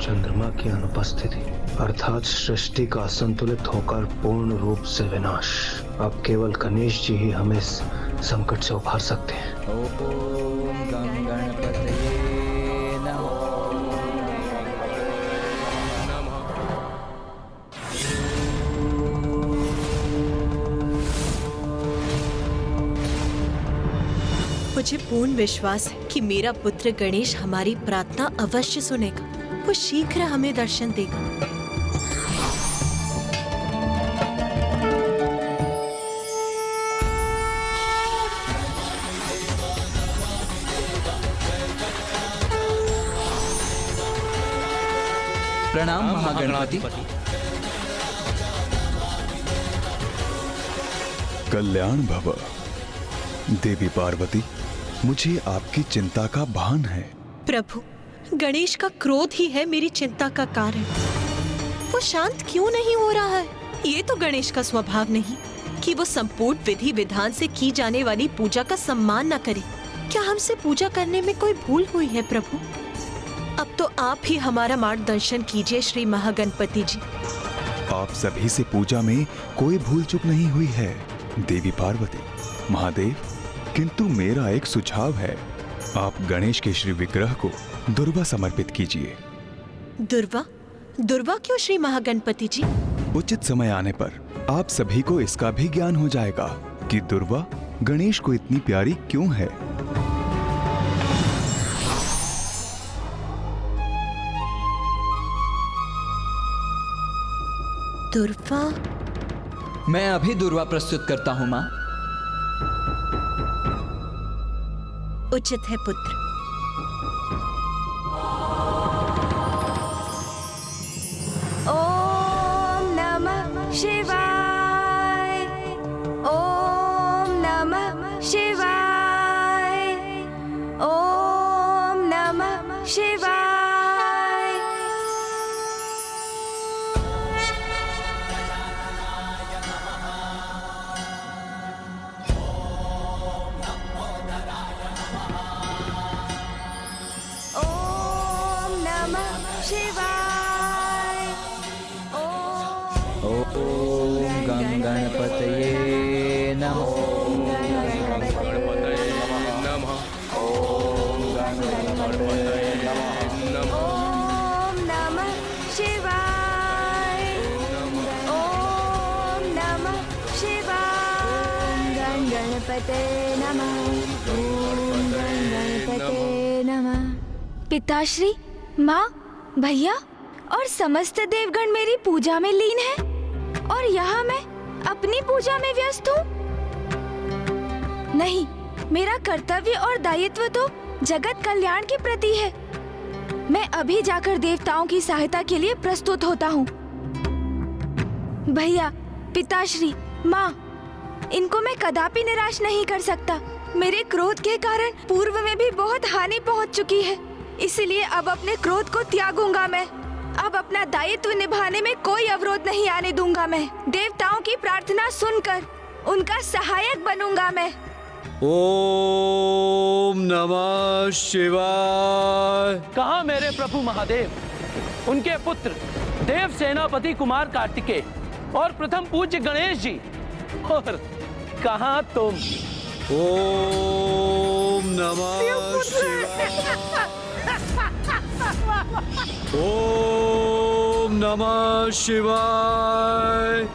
चंद्रमा की अनुपस्थिति अर्थात सृष्टि का असंतुलित होकर पूर्ण रूप से विनाश। अब केवल गणेश जी ही हमें इस संकट से उबार सकते हैं। ओम गं गणपतये नमः। मुझे पूर्ण विश्वास है कि मेरा पुत्र गणेश हमारी प्रार्थना अवश्य सुनेगा। वो शीघ्र हमें दर्शन देगा। प्रणाम महागणपति। कल्याण भव। देवी पार्वती, मुझे आपकी चिंता का भान है। प्रभु, गणेश का क्रोध ही है मेरी चिंता का कारण। वो शांत क्यों नहीं हो रहा है? ये तो गणेश का स्वभाव नहीं कि वो संपूर्ण विधि विधान से की जाने वाली पूजा का सम्मान न करे। क्या हमसे पूजा करने में कोई भूल हुई है प्रभु? अब तो आप ही हमारा मार्गदर्शन कीजिए श्री महागणपति जी। आप सभी से पूजा में कोई भूल चूक नहीं हुई है देवी पार्वती, महादेव। किंतु मेरा एक सुझाव है, आप गणेश के श्री विग्रह को दुर्वा समर्पित कीजिए। दुर्वा? दुर्वा क्यों श्री महागणपति जी? उचित समय आने पर आप सभी को इसका भी ज्ञान हो जाएगा कि दुर्वा गणेश को इतनी प्यारी क्यों है। दुर्वा? मैं अभी दुर्वा प्रस्तुत करता हूँ माँ। उचित है पुत्र। ओम नमः शिवाय। ओम नमः शिवाय। ओम नमः शिवाय। ओम नमः शिवाय। ओम गं गणपतये नमः। ओम नमः शिवाय। ओम नमः शिवाय। गं गणपते नमः। ओम गं गणपते नमः। पिताश्री, माँ, भैया और समस्त देवगण मेरी पूजा में लीन हैं और यहाँ मैं अपनी पूजा में व्यस्त हूँ। नहीं, मेरा कर्तव्य और दायित्व तो जगत कल्याण के प्रति है। मैं अभी जाकर देवताओं की सहायता के लिए प्रस्तुत होता हूँ। भैया, पिताश्री, माँ, इनको मैं कदापि निराश नहीं कर सकता। मेरे क्रोध के कारण पूर्व में भी बहुत हानि पहुँच चुकी है, इसलिए अब अपने क्रोध को त्यागूंगा मैं। अब अपना दायित्व निभाने में कोई अवरोध नहीं आने दूंगा मैं। देवताओं की प्रार्थना सुनकर उनका सहायक बनूंगा मैं। ओम नमः शिवाय। कहाँ मेरे प्रभु महादेव, उनके पुत्र देव सेनापति कुमार कार्तिकेय और प्रथम पूज्य गणेश जी, और कहाँ तुम? ओम नमः शिवाय। ओम नमः शिवाय।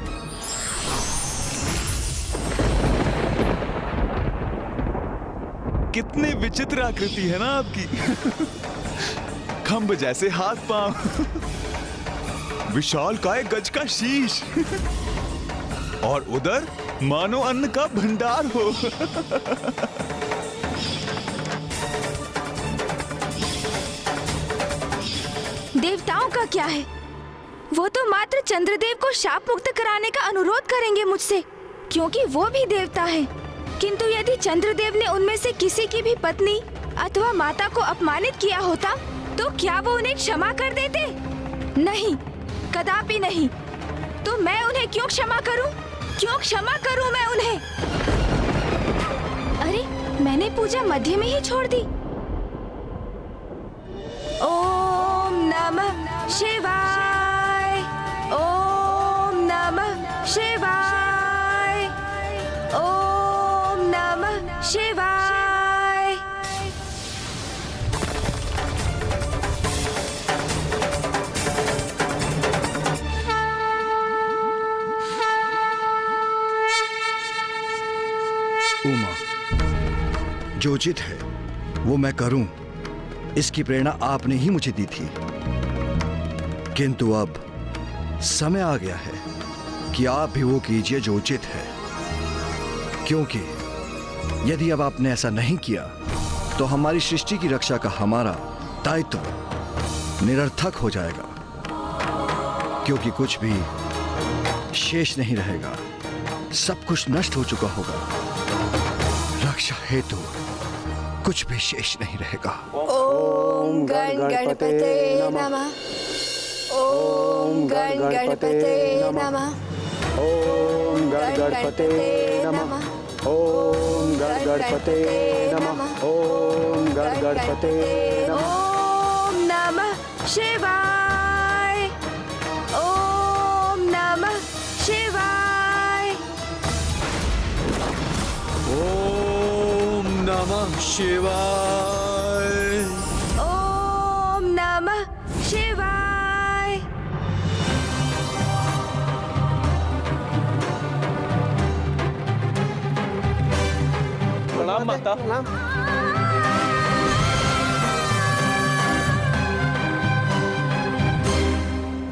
कितनी विचित्र आकृति है ना आपकी। खंभ जैसे हाथ पांव, विशाल काय गज का शीश और उधर मानो अन्न का भंडार हो। देवताओं का क्या है? वो तो मात्र चंद्रदेव को शाप मुक्त कराने का अनुरोध करेंगे मुझसे, क्योंकि वो भी देवता हैं। किंतु यदि चंद्रदेव ने उनमें से किसी की भी पत्नी अथवा माता को अपमानित किया होता, तो क्या वो उन्हें क्षमा कर देते? नहीं, कदापि नहीं। तो मैं उन्हें क्यों क्षमा करूं? क्यों क्षमा करूं मैं उन्हें? अरे, मैंने पूजा मध्य में ही छोड़ दी। ओम नमः शिवाय। ओम नमः शिवाय। ओम नमः शिवाय। उमा, जो उचित है वो मैं करूं, इसकी प्रेरणा आपने ही मुझे दी थी। किंतु अब समय आ गया है कि आप भी वो कीजिए जो उचित है, क्योंकि यदि अब आपने ऐसा नहीं किया तो हमारी सृष्टि की रक्षा का हमारा दायित्व निरर्थक हो जाएगा, क्योंकि कुछ भी शेष नहीं रहेगा, सब कुछ नष्ट हो चुका होगा। रक्षा हेतु कुछ भी शेष नहीं रहेगा। ओम गण गणपते नमः। ओम गण गणपते नमः। ओम गण गणपते नमः। ओम गणपते नमः। ओम गणपते ओम नमः शिवाय। ओम नमः शिवाय। ओम नमः शिवाय। ओम नमः शिवाय। प्रणाम माता।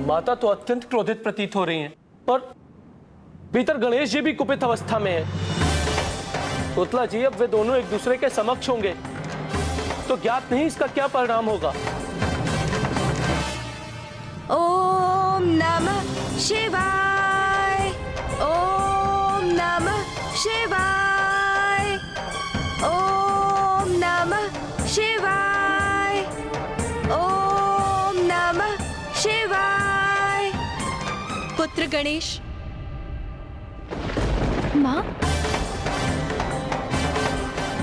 माता तो अत्यंत क्रोधित प्रतीत हो रही हैं और भीतर गणेश जी भी कुपित अवस्था में है। पुतला जी, अब वे दोनों एक दूसरे के समक्ष होंगे तो ज्ञात नहीं इसका क्या परिणाम होगा। ओम नमः शिवाय। ओम नमः शिवाय। ओम नमः शिवाय। ओम नमः शिवाय। पुत्र गणेश, माँ,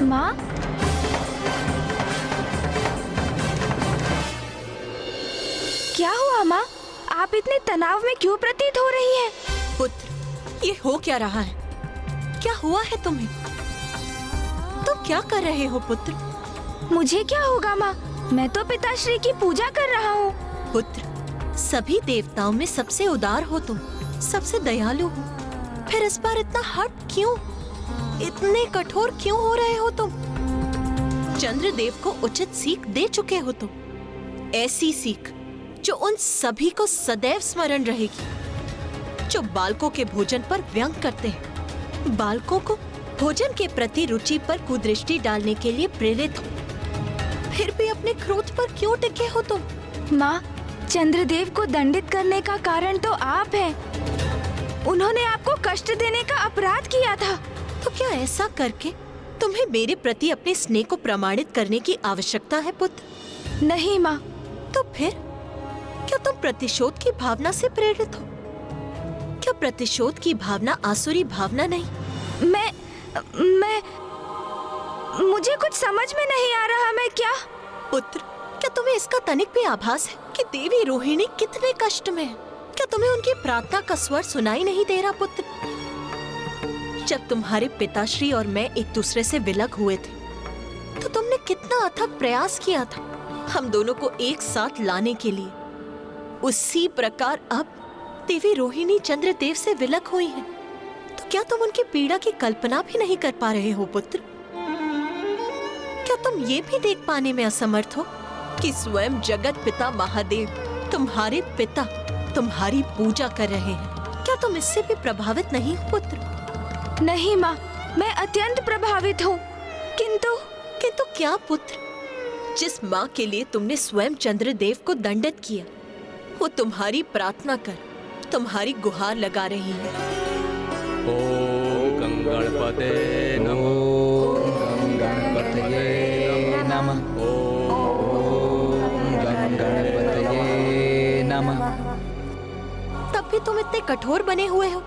माँ, क्या हुआ माँ? आप इतने तनाव में क्यों प्रतीत हो रही हैं? पुत्र, ये हो क्या रहा है? क्या हुआ है तुम्हें? तुम क्या कर रहे हो पुत्र? मुझे क्या होगा माँ? मैं तो पिताश्री की पूजा कर रहा हूँ। पुत्र, सभी देवताओं में सबसे उदार हो तुम, सबसे दयालु हो, फिर इस बार इतना हट क्यों? इतने कठोर क्यों हो रहे हो तुम? चंद्रदेव को उचित सीख दे चुके हो तुम, ऐसी सीख जो उन सभी को सदैव स्मरण रहेगी, जो बालकों के भोजन पर व्यंग करते हैं, बालकों को भोजन के प्रति रुचि पर कुदृष्टि डालने के लिए प्रेरित हो। फिर भी अपने क्रोध पर क्यों टिके हो तुम? माँ, चंद्रदेव को दंडित करने का कारण तो आप हैं। उन्होंने आपको कष्ट देने का अपराध किया था। तो क्या ऐसा करके तुम्हें मेरे प्रति अपने स्नेह को प्रमाणित करने की आवश्यकता है पुत्र? नहीं माँ। तो फिर क्या तुम प्रतिशोध की भावना से प्रेरित हो? क्या प्रतिशोध की भावना आसुरी भावना नहीं? मैं मुझे कुछ समझ में नहीं आ रहा। मैं क्या? पुत्र, क्या तुम्हें इसका तनिक भी आभास है कि देवी रोहिणी कितने कष्ट में है? क्या तुम्हें उनकी प्रार्थना का स्वर सुनाई नहीं दे रहा पुत्र? जब तुम्हारे पिताश्री और मैं एक दूसरे से विलग हुए थे तो तुमने कितना अथक प्रयास किया था हम दोनों को एक साथ लाने के लिए। उसी प्रकार अब देवी रोहिणी चंद्रदेव से विलग हुई हैं। तो क्या तुम उनकी पीड़ा की कल्पना भी नहीं कर पा रहे हो पुत्र? क्या तुम ये भी देख पाने में असमर्थ हो कि स्वयं जगत पिता महादेव तुम्हारे पिता तुम्हारी पूजा कर रहे हैं? क्या तुम इससे भी प्रभावित नहीं हो पुत्र? नहीं माँ, मैं अत्यंत प्रभावित हूँ। किंतु क्या पुत्र? जिस माँ के लिए तुमने स्वयं चंद्रदेव को दंडित किया, वो तुम्हारी प्रार्थना कर तुम्हारी गुहार लगा रही है। ओम गणपते नमः। ओम गणपतये नमः। ओम गणपतये नमः। तब भी तुम इतने कठोर बने हुए हो,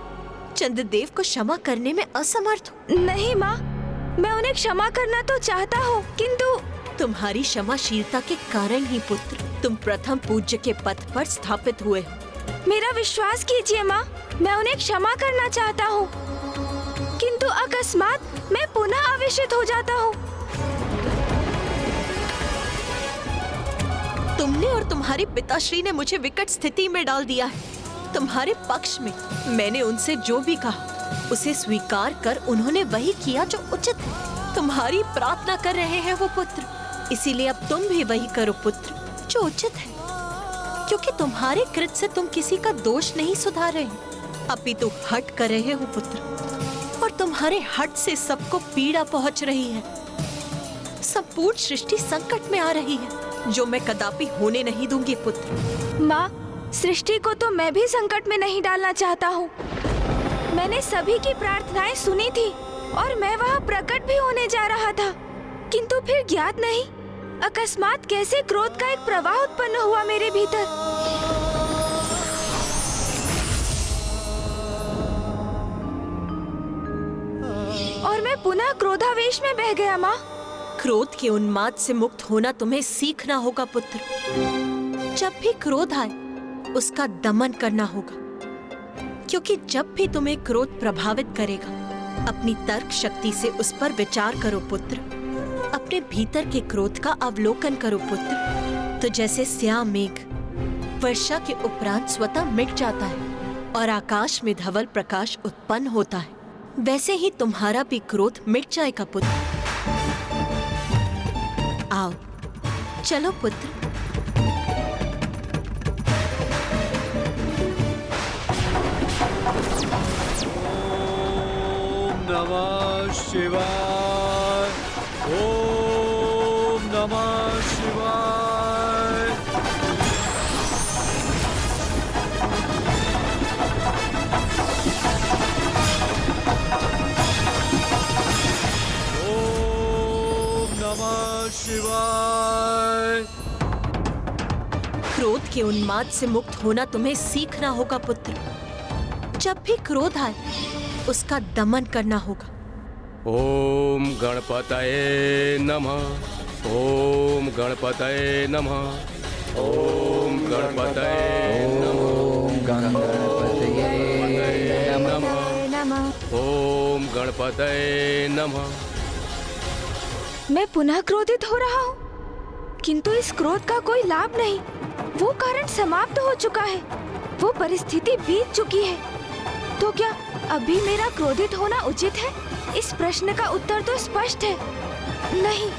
चंद्रदेव को क्षमा करने में असमर्थ हो। नहीं माँ, मैं उन्हें क्षमा करना तो चाहता हूँ, किंतु तुम्हारी क्षमाशीलता के कारण ही पुत्र तुम प्रथम पूज्य के पद पर स्थापित हुए हो। मेरा विश्वास कीजिए माँ, मैं उन्हें क्षमा करना चाहता हूँ, किंतु अकस्मात मैं पुनः आवेशित हो जाता हूँ। तुमने और तुम्हारे पिताश्री ने मुझे विकट स्थिति में डाल दिया है। तुम्हारे पक्ष में मैंने उनसे जो भी कहा उसे स्वीकार कर उन्होंने वही किया जो उचित है। तुम्हारी प्रार्थना कर रहे हैं वो पुत्र, इसीलिए अब तुम भी वही करो पुत्र जो उचित है, क्योंकि तुम्हारे कृत से तुम किसी का दोष नहीं सुधार रहे, अपितु हट कर रहे हो पुत्र, और तुम्हारे हट से सबको पीड़ा पहुंच रही है। संपूर्ण सृष्टि संकट में आ रही है, जो मैं कदापि होने नहीं दूंगी पुत्र। माँ, सृष्टि को तो मैं भी संकट में नहीं डालना चाहता हूँ। मैंने सभी की प्रार्थनाएं सुनी थी और मैं वहाँ प्रकट भी होने जा रहा था, किंतु फिर ज्ञात नहीं अकस्मात कैसे क्रोध का एक प्रवाह उत्पन्न हुआ मेरे भीतर। और मैं पुनः क्रोधावेश में बह गया माँ। क्रोध के उन्माद से मुक्त होना तुम्हें सीखना होगा पुत्र। जब भी क्रोध आए उसका दमन करना होगा, क्योंकि जब भी तुम्हें क्रोध प्रभावित करेगा अपनी तर्क शक्ति से उस पर विचार करो पुत्र। अपने भीतर के क्रोध का अवलोकन करो पुत्र। तो जैसे श्याम मेघ वर्षा के उपरांत स्वतः मिट जाता है और आकाश में धवल प्रकाश उत्पन्न होता है, वैसे ही तुम्हारा भी क्रोध मिट जाएगा पुत्र। आओ चलो पुत्र। ओम नमः शिवाय। ओम नमः शिवाय। ओम नमः शिवाय। क्रोध के उन्माद से मुक्त होना तुम्हें सीखना होगा पुत्र। जब भी क्रोध आए उसका दमन करना होगा। ओम गणपतये नमः। ओम गणपतये नमः। ओम गणपतये नमः। ओम गणपतये नमः। मैं पुनः क्रोधित हो रहा हूँ, किंतु इस क्रोध का कोई लाभ नहीं। वो कारण समाप्त हो चुका है, वो परिस्थिति बीत चुकी है। तो क्या अभी मेरा क्रोधित होना उचित है? इस प्रश्न का उत्तर तो स्पष्ट है, नहीं।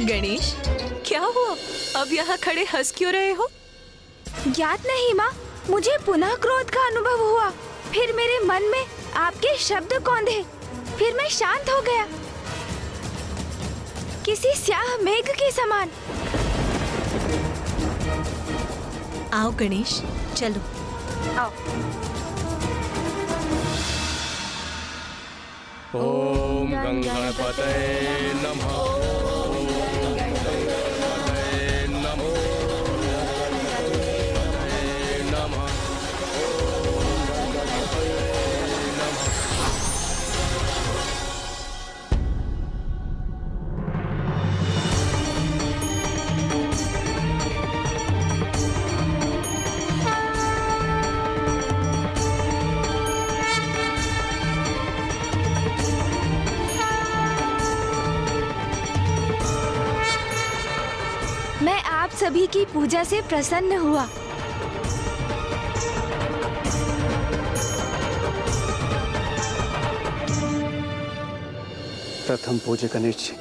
गणेश, क्या हुआ? अब यहाँ खड़े हंस क्यों रहे हो? ज्ञात नहीं माँ, मुझे पुनः क्रोध का अनुभव हुआ। फिर मेरे मन में आपके शब्द कौंधे, फिर मैं शांत हो गया, किसी स्याह मेघ के समान। आओ गणेश, चलो। आओ। ओम गणपतये नमः। मैं आप सभी की पूजा से प्रसन्न हुआ। प्रथम पूज्य गणेश जी,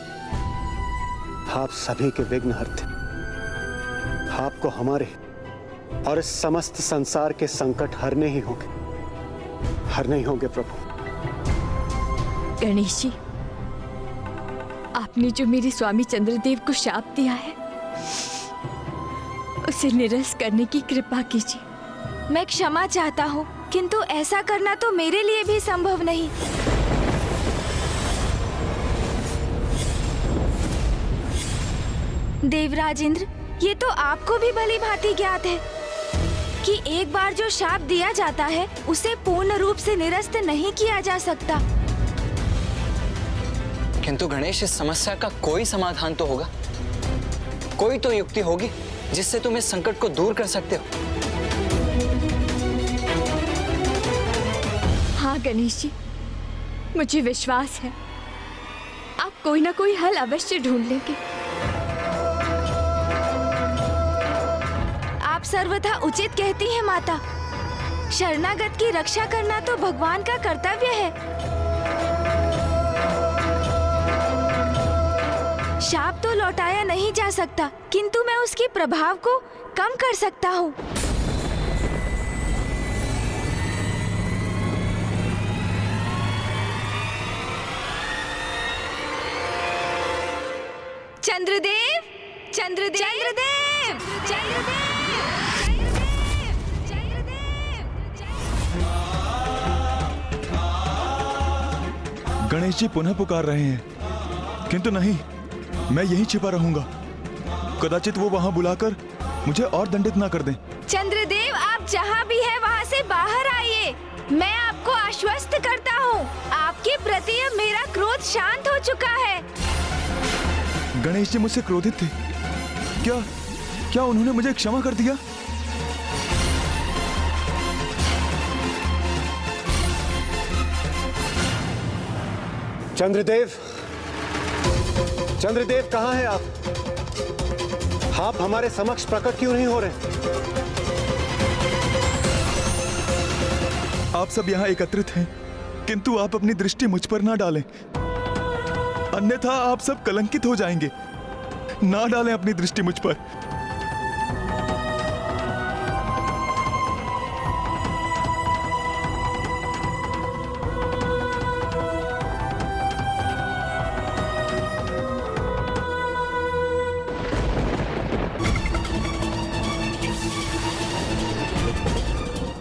आप सभी के विघ्नहर्ता, आपको हमारे और इस समस्त संसार के संकट हरने ही होंगे प्रभु। गणेश जी, आपने जो मेरे स्वामी चंद्रदेव को शाप दिया है उसे निरस्त करने की कृपा कीजिए। मैं क्षमा चाहता हूँ, किंतु ऐसा करना तो मेरे लिए भी संभव नहीं। देवराज इंद्र, ये तो आपको भी भली भांति ज्ञात है कि एक बार जो शाप दिया जाता है उसे पूर्ण रूप से निरस्त नहीं किया जा सकता। किंतु गणेश, इस समस्या का कोई समाधान तो होगा, कोई तो युक्ति होगी जिससे तुम इस संकट को दूर कर सकते हो। हाँ गणेश जी, मुझे विश्वास है आप कोई ना कोई हल अवश्य ढूंढ लेंगे। आप सर्वथा उचित कहती हैं माता। शरणागत की रक्षा करना तो भगवान का कर्तव्य है। शाप तो लौटाया नहीं जा सकता, किंतु मैं उसके प्रभाव को कम कर सकता हूँ। चंद्रदेव, चंद्रदेव, चंद्रदेव, चंद्रदेव, गणेश जी पुनः पुकार रहे हैं, किंतु नहीं, मैं यहीं छिपा रहूंगा। कदाचित वो वहां बुलाकर मुझे और दंडित ना कर दें। चंद्रदेव, आप जहाँ भी हैं वहाँ से बाहर आइए। मैं आपको आश्वस्त करता हूँ, आपके प्रति अब मेरा क्रोध शांत हो चुका है। गणेश जी मुझसे क्रोधित थे, क्या उन्होंने मुझे क्षमा कर दिया? चंद्रदेव, चंद्रदेव कहाँ हैं आप? आप हमारे समक्ष प्रकट क्यों नहीं हो रहे? आप सब यहाँ एकत्रित हैं, किंतु आप अपनी दृष्टि मुझ पर ना डालें, अन्यथा आप सब कलंकित हो जाएंगे। ना डालें अपनी दृष्टि मुझ पर।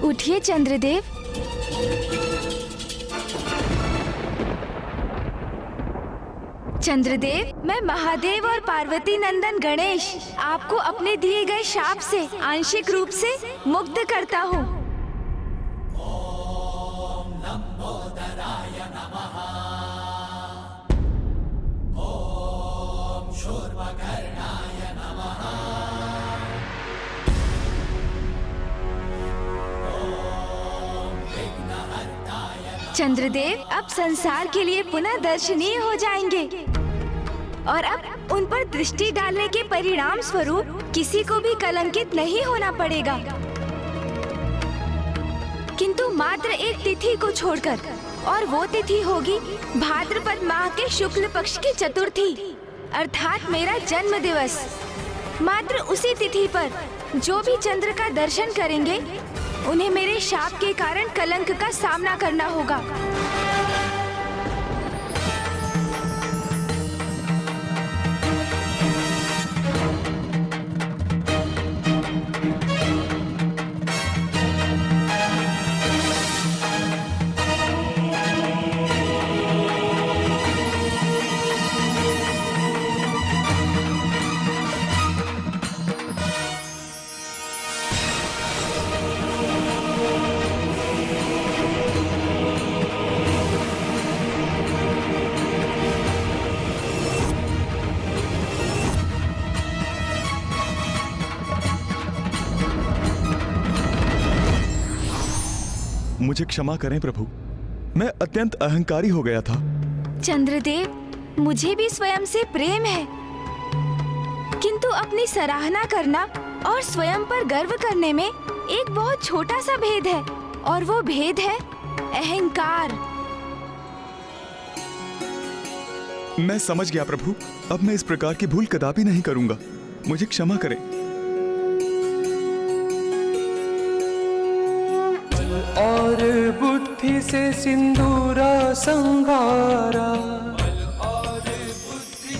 उठिए चंद्रदेव। चंद्रदेव, मैं महादेव और पार्वती नंदन गणेश आपको अपने दिए गए शाप से आंशिक रूप से मुक्त करता हूँ। चंद्रदेव अब संसार के लिए पुनः दर्शनीय हो जाएंगे और अब उन पर दृष्टि डालने के परिणाम स्वरूप किसी को भी कलंकित नहीं होना पड़ेगा, किंतु मात्र एक तिथि को छोड़कर, और वो तिथि होगी भाद्रपद माह के शुक्ल पक्ष की चतुर्थी, अर्थात मेरा जन्म दिवस। मात्र उसी तिथि पर जो भी चंद्र का दर्शन करेंगे उन्हें मेरे शाप के कारण कलंक का सामना करना होगा। मुझे क्षमा करें प्रभु, मैं अत्यंत अहंकारी हो गया था। चंद्रदेव, मुझे भी स्वयं से प्रेम है, किंतु अपनी सराहना करना और स्वयं पर गर्व करने में एक बहुत छोटा सा भेद है, और वो भेद है अहंकार। मैं समझ गया प्रभु, अब मैं इस प्रकार की भूल कदापि नहीं करूंगा, मुझे क्षमा करें। और बुद्धि तिथि से सिंदूरा संगारा।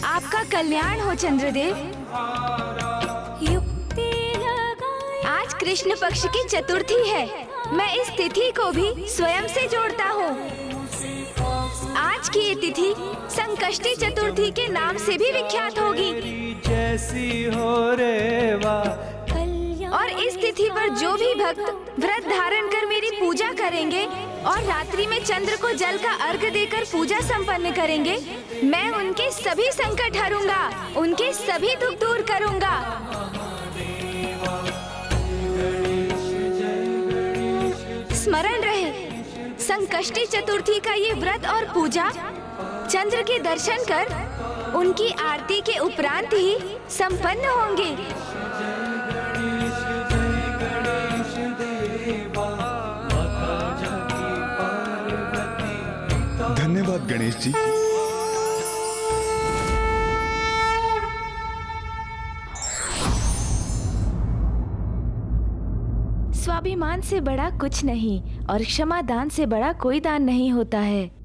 आपका कल्याण हो चंद्रदेव। आज कृष्ण पक्ष की चतुर्थी है। मैं इस तिथि को भी स्वयं से जोड़ता हूँ। आज की ये तिथि संकष्टी चतुर्थी के नाम से भी विख्यात होगी। जैसी हो रेवा। और इस तिथि पर जो भी भक्त व्रत धारण कर मेरी पूजा करेंगे और रात्रि में चंद्र को जल का अर्घ्य देकर पूजा संपन्न करेंगे, मैं उनके सभी संकट हरूंगा, उनके सभी दुख दूर करूंगा। स्मरण रहे, संकष्टी चतुर्थी का ये व्रत और पूजा चंद्र के दर्शन कर उनकी आरती के उपरांत ही संपन्न होंगे। धन्यवाद गणेश जी। स्वाभिमान से बड़ा कुछ नहीं और क्षमा दान से बड़ा कोई दान नहीं होता है।